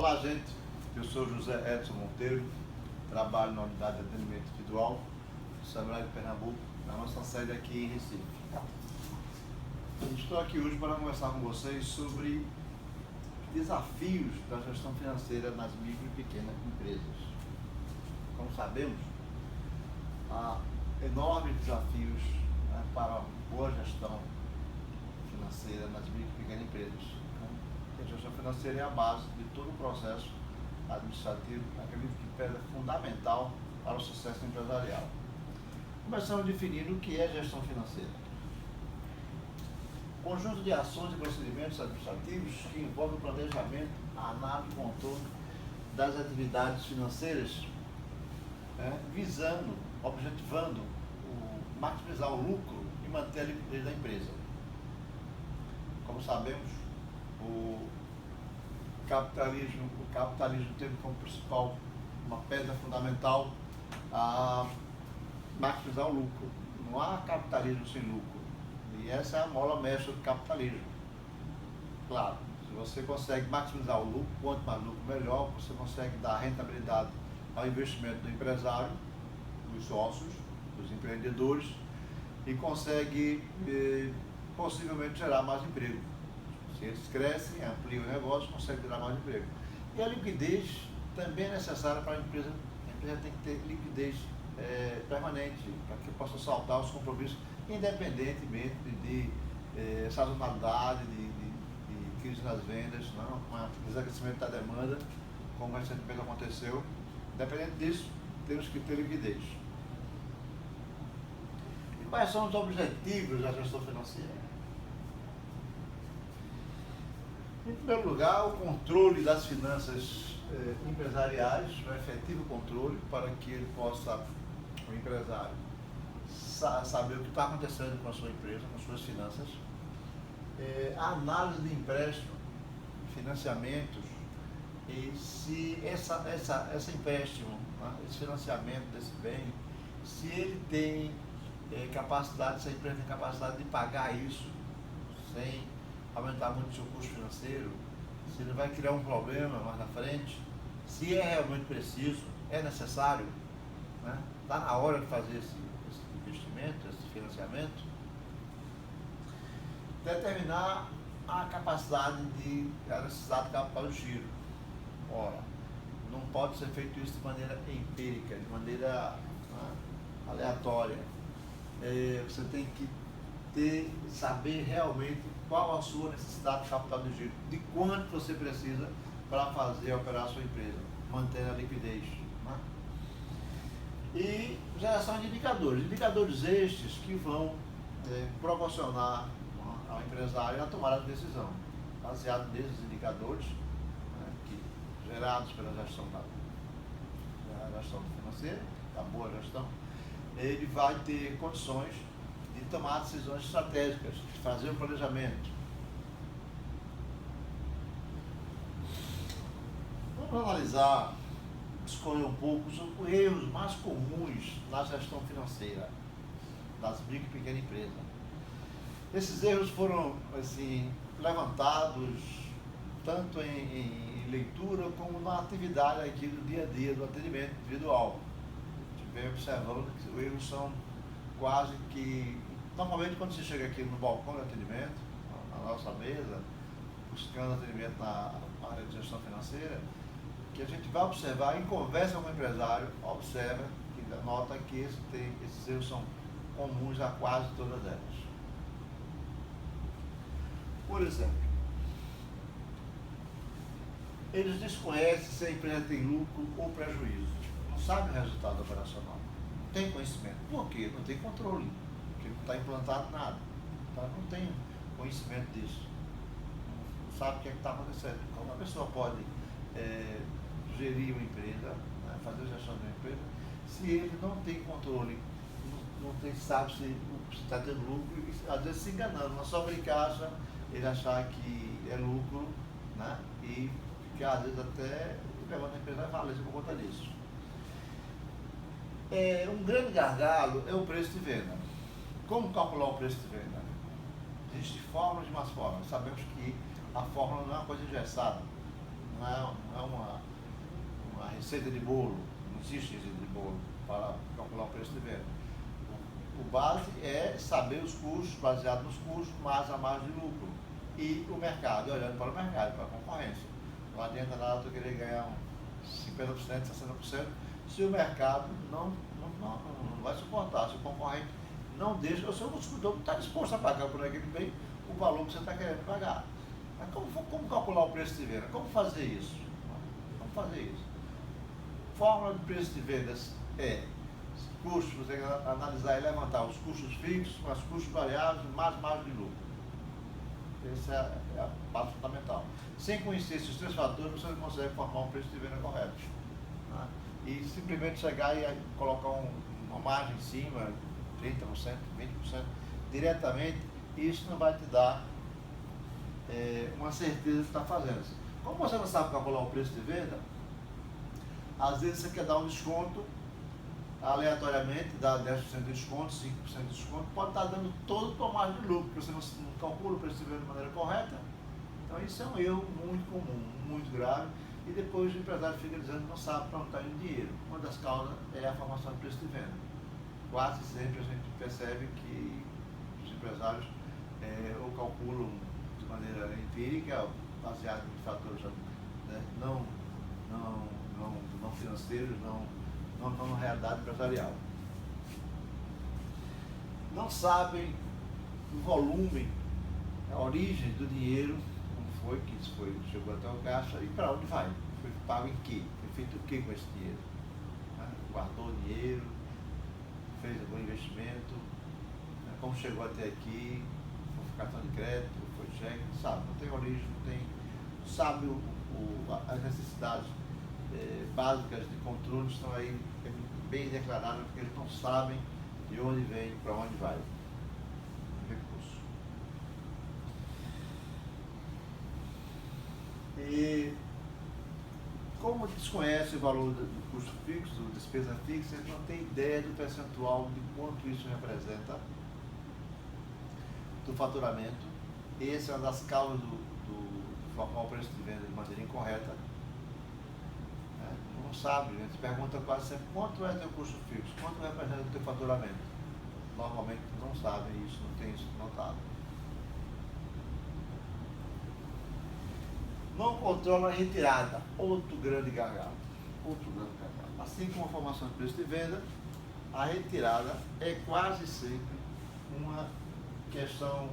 Olá, gente. Eu sou José Edson Monteiro, trabalho na unidade de atendimento individual do Sebrae de Pernambuco, na nossa sede aqui em Recife. Estou aqui hoje para conversar com vocês sobre desafios da gestão financeira nas micro e pequenas empresas. Como sabemos, há enormes desafios, né, para a boa gestão financeira nas micro e pequenas empresas. A gestão financeira é a base de todo o processo administrativo, acredito que pedra fundamental para o sucesso empresarial. Começamos definindo o que é gestão financeira. Conjunto de ações e procedimentos administrativos que envolvem o planejamento, a análise e controle das atividades financeiras, visando, objetivando maximizar o lucro e manter a liquidez da empresa. Como sabemos, o capitalismo teve como principal, uma pedra fundamental, a maximizar o lucro. Não há capitalismo sem lucro. E essa é a mola mestra do capitalismo. Claro, se você consegue maximizar o lucro, quanto mais lucro melhor, você consegue dar rentabilidade ao investimento do empresário, dos sócios, dos empreendedores, e consegue possivelmente gerar mais emprego. Se eles crescem, ampliam o negócio, conseguem gerar mais emprego. E a liquidez também é necessária para a empresa. A empresa tem que ter liquidez permanente, para que possa saltar os compromissos, independentemente de sazonalidade, de crise nas vendas, não, um desacrescimento da demanda, como recentemente aconteceu. Independente disso, temos que ter liquidez. E quais são os objetivos da gestão financeira? Em primeiro lugar, o controle das finanças empresariais, o efetivo controle, para que ele possa, o empresário, saber o que está acontecendo com a sua empresa, com as suas finanças. A análise de empréstimo, financiamentos, e se esse empréstimo, esse financiamento desse bem, se ele tem capacidade, se a empresa tem capacidade de pagar isso sem aumentar muito o seu custo financeiro, se ele vai criar um problema mais na frente, se é realmente preciso, é necessário, está na hora de fazer esse investimento, esse financiamento. Determinar a capacidade a necessidade de capital de giro. Ora, não pode ser feito isso de maneira empírica, de maneira aleatória. Você tem que saber realmente qual a sua necessidade de capital de giro, de quanto você precisa para operar a sua empresa, manter a liquidez. E geração de indicadores estes que vão proporcionar ao empresário a tomada de decisão, baseado nesses indicadores, gerados pela gestão financeira, da boa gestão. Ele vai ter condições de tomar decisões estratégicas, de fazer o planejamento. Vamos analisar, escolher um pouco os erros mais comuns na gestão financeira das micro e pequenas empresas. Esses erros foram levantados tanto em leitura como na atividade aqui do dia a dia do atendimento individual. A gente vem observando que os erros são quase que... Normalmente, quando você chega aqui no balcão de atendimento, na nossa mesa, buscando atendimento na área de gestão financeira, que a gente vai observar, em conversa com o empresário, observa, que nota que esses erros são comuns a quase todas elas. Por exemplo, eles desconhecem se a empresa tem lucro ou prejuízo. Não sabem o resultado operacional. Não tem conhecimento. Por quê? Não tem controle. Porque não está implantado nada. Não tem conhecimento disso. Não sabe o que está acontecendo. Como a pessoa pode gerir uma empresa, fazer gestão de uma empresa, se ele não tem controle, não sabe se está tendo lucro, e às vezes se enganando, na sobrecaixa, ele achar que é lucro, e ficar às vezes até levando a empresa à falência por conta disso. Um grande gargalo é o preço de venda. Como calcular o preço de venda? Existem fórmulas de umas formas. Sabemos que a fórmula não é uma coisa engessada. não é uma receita de bolo, não existe receita de bolo para calcular o preço de venda. O base é saber os custos, baseado nos custos, mais a margem de lucro. E o mercado, olhando para o mercado, para a concorrência. Não adianta nada tu querer ganhar 50%, 60%, se o mercado não vai suportar, se o concorrente não deixa, o seu consumidor está disposto a pagar por aquele bem o valor que você está querendo pagar. Mas como calcular o preço de venda? Como fazer isso? Como fazer isso? Fórmula de preço de vendas é custos, você tem que analisar e levantar os custos fixos, os custos variáveis, mais margem de lucro. Essa é a parte fundamental. Sem conhecer esses três fatores, você não consegue formar um preço de venda correto. Né? E simplesmente chegar e colocar uma margem em cima, 30%, 20%, diretamente, isso não vai te dar uma certeza que está fazendo. Como você não sabe calcular o preço de venda, às vezes você quer dar um desconto aleatoriamente, dá 10% de desconto, 5% de desconto, pode estar dando todo o tomate de lucro, porque você não calcula o preço de venda de maneira correta. Então isso é um erro muito comum, muito grave, e depois o empresário fica dizendo que não sabe para onde está indo dinheiro. Uma das causas é a formação de preço de venda. Quase sempre a gente percebe que os empresários ou calculam de maneira empírica, baseado em fatores não financeiros, não na realidade empresarial. Não sabem o volume, a origem do dinheiro, como foi que isso chegou até o caixa e para onde vai. Foi pago em quê? Foi feito o quê com esse dinheiro? Guardou o dinheiro, fez algum investimento, como chegou até aqui, foi cartão de crédito, foi cheque, não sabe, não tem origem, não sabe as necessidades básicas de controle estão aí bem declaradas, porque eles não sabem de onde vem e para onde vai o recurso. E como desconhece o valor do custo fixo, da despesa fixa, eles não têm ideia do percentual de quanto isso representa do faturamento. Essa é uma das causas do formar o preço de venda de maneira incorreta. Não sabe, a gente pergunta quase sempre quanto é teu custo fixo, quanto representa o teu faturamento. Normalmente não sabem isso, não tem isso notado. Não controla a retirada, outro grande gargalo. Assim como a formação de preço de venda, a retirada é quase sempre uma questão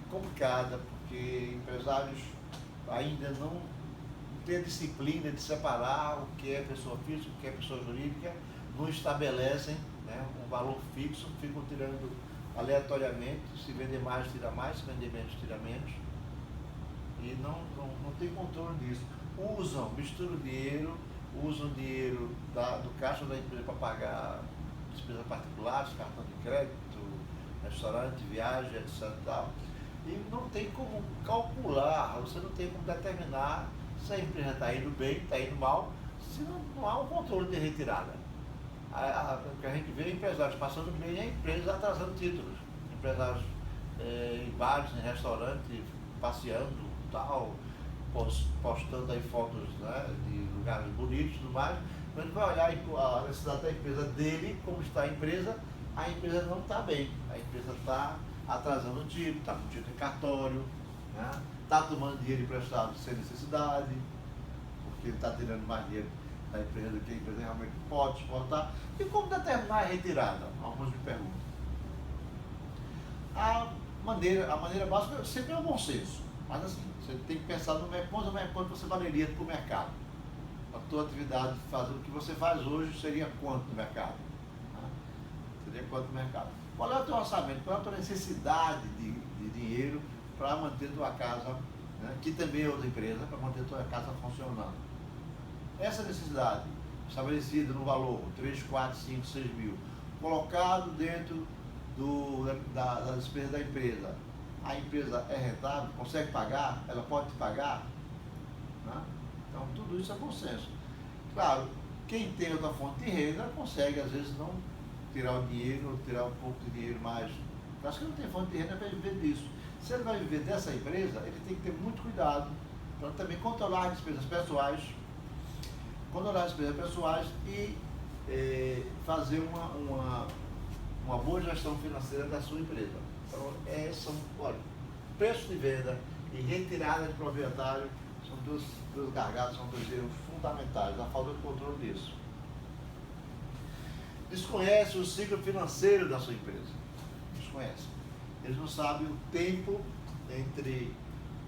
complicada, porque empresários ainda não têm a disciplina de separar o que é pessoa física, o que é pessoa jurídica, não estabelecem um valor fixo, ficam tirando aleatoriamente, se vender mais, tira mais, se vender menos, tira menos, e não tem controle disso. Misturam dinheiro, usam dinheiro do caixa da empresa para pagar despesas particulares, cartão de crédito, restaurante, viagem, etc. E não tem como calcular, você não tem como determinar se a empresa está indo bem, está indo mal, se não há um controle de retirada. O que a gente vê é empresários passando bem e a empresa atrasando títulos. Empresários em bares, em restaurantes, passeando, tal, postando aí fotos de lugares bonitos e tudo mais, mas ele vai olhar a necessidade da empresa dele, como está a empresa não está bem, a empresa está atrasando o título, está com título em cartório, está tomando dinheiro emprestado sem necessidade, porque ele está tirando mais dinheiro da empresa do que a empresa realmente pode suportar. E como determinar a retirada? Alguns me perguntam. A maneira básica sempre é o bom senso, mas assim, você tem que pensar quanto você valeria para o mercado. A tua atividade, fazer o que você faz hoje, seria quanto no mercado? Seria quanto no mercado? Qual é o teu orçamento? Qual é a tua necessidade de dinheiro para manter tua casa, que também é outra empresa, para manter tua casa funcionando? Essa necessidade, estabelecida no valor 3, 4, 5, 6 mil, colocado dentro da despesa da empresa, a empresa é rentável, consegue pagar, ela pode te pagar? Então tudo isso é bom senso. Claro, quem tem outra fonte de renda consegue às vezes não tirar o dinheiro, ou tirar um pouco de dinheiro mais. Acho que não tem fonte de renda para viver disso. Se ele vai viver dessa empresa, ele tem que ter muito cuidado para também controlar as despesas pessoais, e fazer uma boa gestão financeira da sua empresa. Então, olha, preço de venda e retirada de proprietário são dois gargalos, são dois erros fundamentais, a falta de controle disso. Desconhece o ciclo financeiro da sua empresa. Desconhece. Eles não sabem o tempo entre,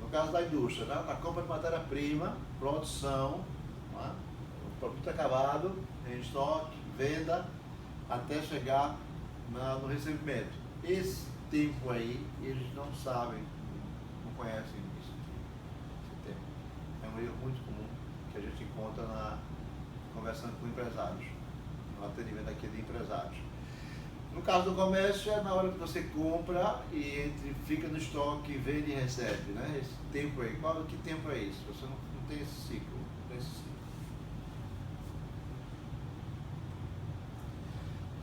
no caso da indústria, né, na compra de matéria-prima, produção, né, o produto acabado, em estoque, venda, até chegar no recebimento. Esse tempo aí, eles não sabem, não conhecem isso. Esse tempo. É um erro muito comum que a gente encontra conversando com empresários, no atendimento aqui de empresários. No caso do comércio, é na hora que você compra e fica no estoque, vende e recebe, né? Esse tempo aí, que tempo é isso? Você não tem esse ciclo, não tem esse ciclo.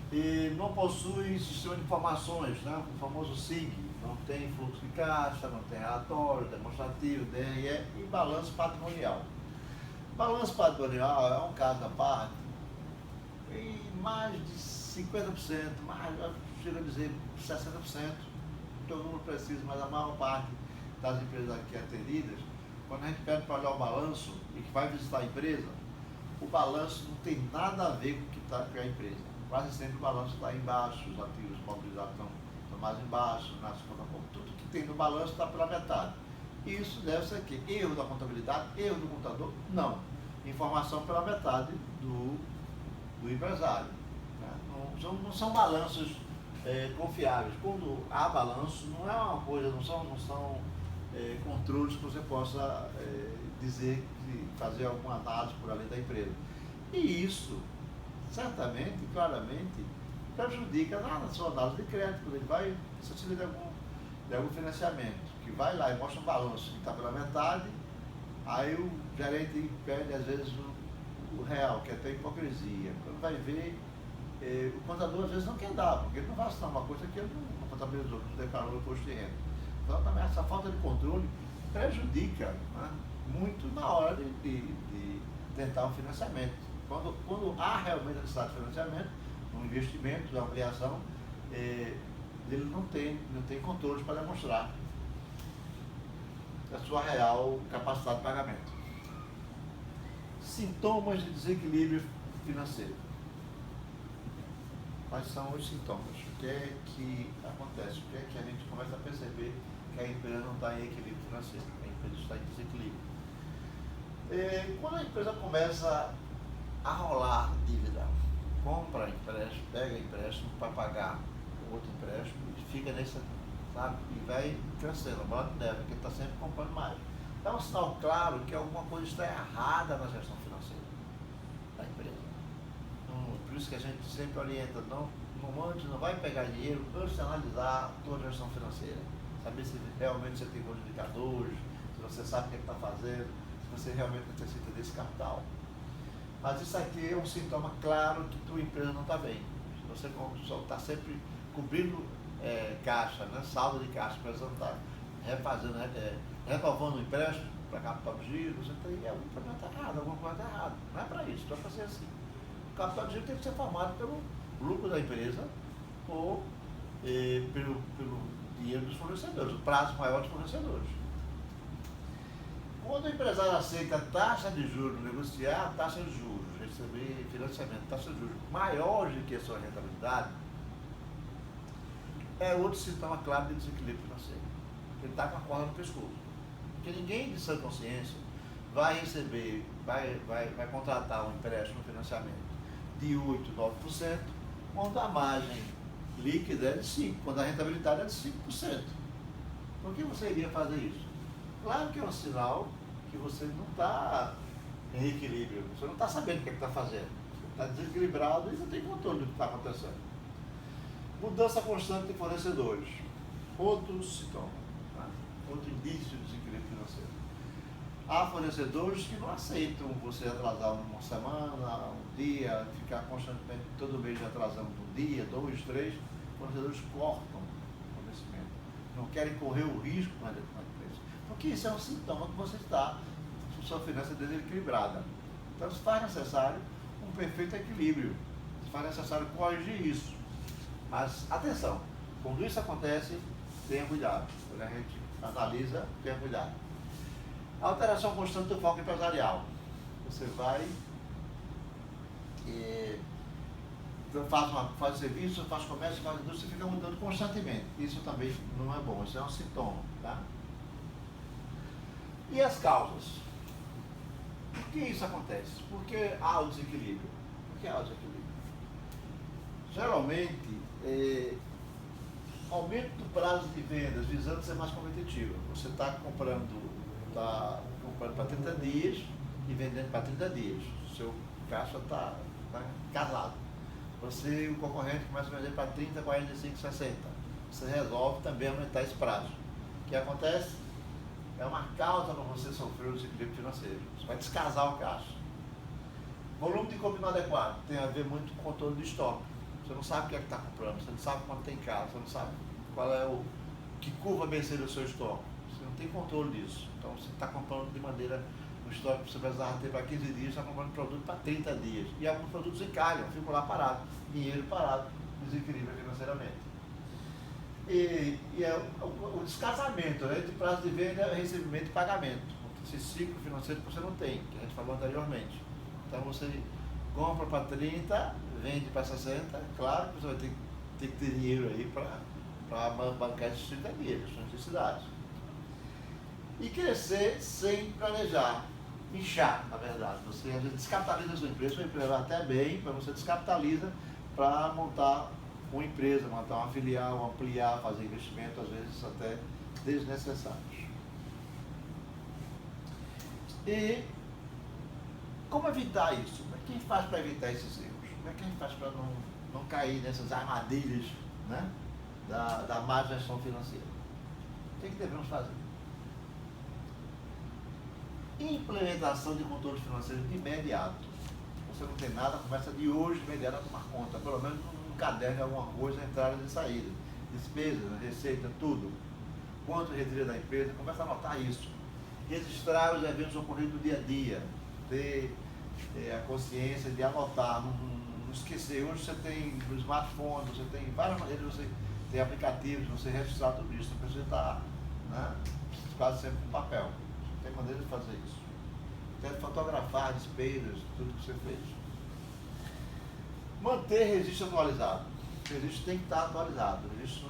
E não possui sistema de informações, né? O famoso SIG, não tem fluxo de caixa, não tem relatório, demonstrativo, DRE e balanço patrimonial. Balanço patrimonial é um caso à parte, e mais de 50%, mais, chega a dizer 60%, todo mundo precisa, mas a maior parte das empresas aqui atendidas, quando a gente pede para olhar o balanço e que vai visitar a empresa, o balanço não tem nada a ver com o que está com a empresa. Quase sempre o balanço está embaixo, os ativos mobilizados estão mais embaixo, nas contas, tudo que tem no balanço está pela metade. Isso deve ser aqui. Erro da contabilidade, erro do contador? Não. Informação pela metade do empresário. Né? Não são balanços confiáveis. Quando há balanço, não é uma coisa, não são controles que você possa dizer, fazer alguma análise por além da empresa. E isso, certamente, claramente, prejudica na sua análise de crédito, quando ele vai, se você de algum financiamento, que vai lá e mostra um balanço que está pela metade, aí o gerente pede, às vezes, o real, que é até hipocrisia. Quando vai ver, o contador às vezes não quer dar, porque ele não vai assinar uma coisa que ele não contabilizou, que não declarou o imposto de renda. Então, também essa falta de controle prejudica, né, muito na hora de tentar um financiamento. Quando há realmente necessidade de financiamento, um investimento, de ampliação, ele não tem controles para demonstrar a sua real capacidade de pagamento. Sintomas de desequilíbrio financeiro. Quais são os sintomas? O que é que acontece? O que é que a gente começa a perceber que a empresa não está em equilíbrio financeiro, a empresa está em desequilíbrio? Quando a empresa começa a rolar dívida, compra empréstimo, pega empréstimo para pagar outro empréstimo e fica nessa, sabe? E vai crescendo, bola de neve, porque está sempre comprando mais. É um sinal claro que alguma coisa está errada na gestão financeira da empresa. Por isso que a gente sempre orienta, não vai pegar dinheiro antes de analisar toda a gestão financeira. Saber se realmente você tem bons indicadores, se você sabe o que está fazendo, se você realmente necessita desse capital. Mas isso aqui é um sintoma claro que tua empresa não está bem. Você está sempre cobrindo caixa, né? Saldo de caixa, a empresa não está refazendo, renovando o empréstimo para capital de giro, você tem algum problema está errado, alguma coisa está errada. Não é para isso, não é para ser assim. O capital de giro tem que ser formado pelo lucro da empresa ou pelo dinheiro dos fornecedores, o prazo maior dos fornecedores. Quando o empresário aceita a taxa de juros, negociar a taxa de juros, receber financiamento, taxa de juros maiores do que a sua rentabilidade, é outro sintoma claro de desequilíbrio financeiro. Ele está com a corda no pescoço. Porque ninguém de sã consciência vai receber, vai contratar um empréstimo, um financiamento de 8%, 9%, quando a margem líquida é de 5%, quando a rentabilidade é de 5%. Por que você iria fazer isso? Claro que é um sinal que você não está em equilíbrio, você não está sabendo o que está fazendo, você está desequilibrado e não tem controle do que está acontecendo. Mudança constante de fornecedores, outro sintoma, tá? Outro indício de desequilíbrio financeiro. Há fornecedores que não aceitam você atrasar uma semana, um dia, ficar constantemente todo mês atrasando um dia, 2, 3, fornecedores cortam o fornecimento, não querem correr o risco na empresa. Porque isso é um sintoma que você está sua finança desequilibrada. Então se faz necessário um perfeito equilíbrio, se faz necessário corrigir isso. Mas atenção, quando isso acontece, tenha cuidado. Quando a gente analisa, tenha cuidado. A alteração constante do foco empresarial. Você vai, faz serviço, faz comércio, faz indústria, fica mudando constantemente. Isso também não é bom, isso é um sintoma. Tá? E as causas? Por que isso acontece? Por que há o desequilíbrio? Por que há o desequilíbrio? Geralmente, aumento do prazo de vendas visando ser mais competitivo. Você está comprando para 30 dias e vendendo para 30 dias. O seu caixa está casado. O concorrente começa a vender para 30, 45, 60. Você resolve também aumentar esse prazo. O que acontece? É uma causa para você sofrer o desequilíbrio financeiro. Você vai descasar o caixa. Volume de compra inadequado tem a ver muito com o controle de estoque. Você não sabe o que é que está comprando, você não sabe quanto tem casa, você não sabe qual é que curva vencer o seu estoque. Você não tem controle disso. Então você está comprando de maneira, o estoque que você precisava ter para 15 dias, está comprando produto para 30 dias. E alguns produtos encalham, ficam lá parados, dinheiro parado, desequilibra financeiramente. E o descasamento, né, entre prazo de venda, recebimento e pagamento. Esse ciclo financeiro que você não tem, que a gente falou anteriormente. Então você compra para 30, vende para 60, claro que você vai ter que ter dinheiro aí para bancar esses 30 dias, as suas necessidades. E crescer sem planejar, inchar, na verdade. Você às vezes descapitaliza a sua empresa vai até bem, mas você descapitaliza para montar uma empresa, montar uma filial, ampliar, fazer investimento, às vezes até desnecessários. E como evitar isso? Como é que a gente faz para evitar esses erros? Como é que a gente faz para não cair nessas armadilhas, né, da má gestão financeira? O que devemos fazer? Implementação de controle financeiro de imediato. Você não tem nada, começa de hoje, de imediato, a tomar conta, pelo menos num caderno, alguma coisa, entrada e saída, despesa, receita, tudo. Quanto retira da empresa, começa a anotar isso. Registrar os eventos ocorridos no dia a dia, ter a consciência de anotar, não esquecer. Hoje você tem no smartphone, você tem várias maneiras, você tem aplicativos, você registrar tudo isso, não precisa estar, né, quase sempre com papel. Tem maneira de fazer isso. Tem que fotografar despesas, tudo que você fez. Manter registro atualizado. O registro tem que estar atualizado. O registro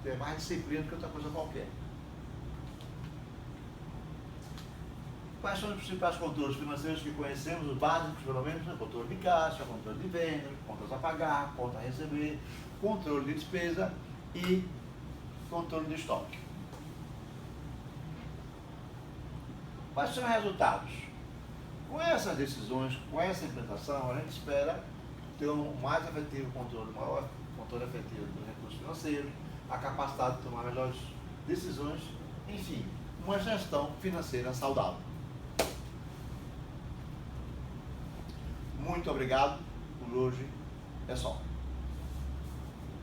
tem mais disciplina do que outra coisa qualquer. Quais são os principais controles financeiros que conhecemos, os básicos, pelo menos, né? Controle de caixa, controle de venda, contas a pagar, conta a receber, controle de despesa e controle de estoque. Quais são os resultados? Com essas decisões, com essa implementação, a gente espera ter um mais efetivo controle, maior controle efetivo do recurso financeiro, a capacidade de tomar melhores decisões, enfim, uma gestão financeira saudável. Muito obrigado, por hoje é só.